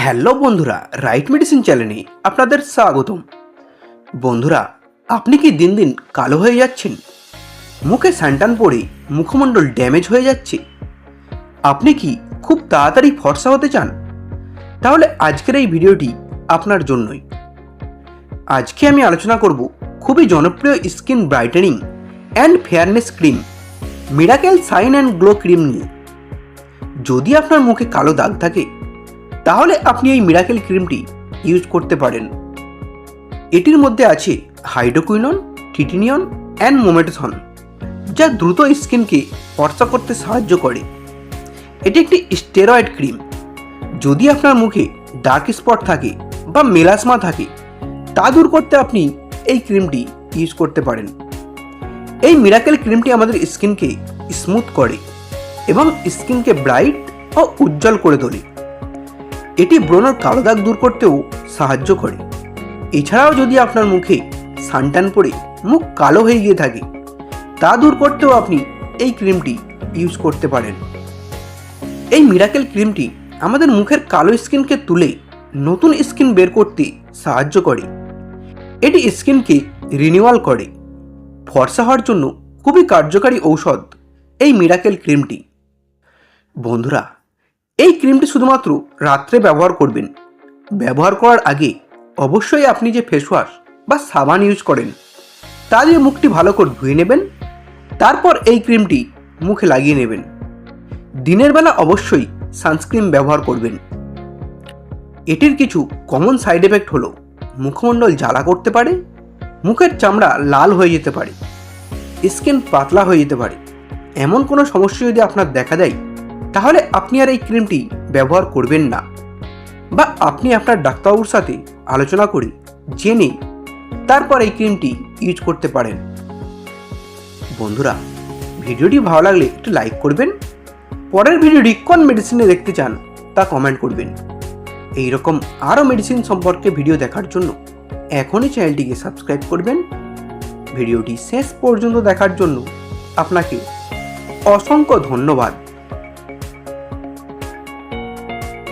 Hello বন্ধুরা, right medicine চ্যানেলে আপনাদের স্বাগতম। বন্ধুরা, আপনি কি দিন দিন কালো হয়ে যাচ্ছেন? মুখে সানটান পড়ে মুখমণ্ডল ড্যামেজ হয়ে যাচ্ছে? আপনি কি খুব তাড়াতাড়ি ফর্সা হতে চান? তাহলে আজকের এই ভিডিওটি আপনার জন্যই। আজকে আমি আলোচনা করব খুবই জনপ্রিয় skin brightening and fairness cream miracle shine and glow cream নিয়ে। যদি আপনার মুখে কালো দাগ থাকে তাহলে আপনি এই মিরাকেল ক্রিমটি ইউজ করতে পারেন। এটির মধ্যে আছে হাইড্রোকুইনন, ট্রিটিনিয়ন অ্যান্ড মোমেটাথন, যা দ্রুত স্কিনকে ফর্সা করতে সাহায্য করে। এটি একটি স্টেরয়েড ক্রিম। যদি আপনার মুখে ডার্ক স্পট থাকে বা মেলাসমা থাকে, তা দূর করতে আপনি এই ক্রিমটি ইউজ করতে পারেন। এই মিরাকেল ক্রিমটি আমাদের স্কিনকে স্মুথ করে এবং স্কিনকে ব্রাইট ও উজ্জ্বল করে তোলে। এটি ব্রণের কালো দাগ দূর করতেও সাহায্য করে। এছাড়াও যদি আপনার মুখে সানট্যান পড়ে মুখ কালো হয়ে গিয়ে থাকে, তা দূর করতেও আপনি এই ক্রিমটি ইউজ করতে পারেন। এই মিরাকেল ক্রিমটি আমাদের মুখের কালো স্কিনকে তুলে নতুন স্কিন বের করতে সাহায্য করে। এটি স্কিনকে রিনিউয়াল করে। ফর্সা হওয়ার জন্য খুবই কার্যকারী ঔষধ এই মিরাকেল ক্রিমটি। বন্ধুরা, এই ক্রিমটি শুধুমাত্র রাত্রে ব্যবহার করবেন। ব্যবহার করার আগে অবশ্যই আপনি যে ফেস ওয়াশ বা সাবান ইউজ করেন তা দিয়ে মুখটি ভালো করে ধুয়ে নেবেন। তারপর এই ক্রিমটি মুখে লাগিয়ে নেবেন। দিনের বেলা অবশ্যই সানস্ক্রিন ব্যবহার করবেন। এটির কিছু কমন সাইড এফেক্ট হলো মুখমণ্ডল জ্বালা করতে পারে, মুখের চামড়া লাল হয়ে যেতে পারে, স্কিন পাতলা হয়ে যেতে পারে। এমন কোনো সমস্যা যদি আপনার দেখা দেয় তাহলে আপনি আর এই ক্রিমটি ব্যবহার করবেন না, বা আপনি আপনার ডাক্তারবাবুর সাথে আলোচনা করে জেনে তারপর এই ক্রিমটি ইউজ করতে পারেন। বন্ধুরা, ভিডিওটি ভালো লাগলে একটু লাইক করবেন। পরের ভিডিওটি কোন মেডিসিনে দেখতে চান তা কমেন্ট করবেন। এইরকম আরও মেডিসিন সম্পর্কে ভিডিও দেখার জন্য এখনই চ্যানেলটিকে সাবস্ক্রাইব করবেন। ভিডিওটি শেষ পর্যন্ত দেখার জন্য আপনাকে অসংখ্য ধন্যবাদ।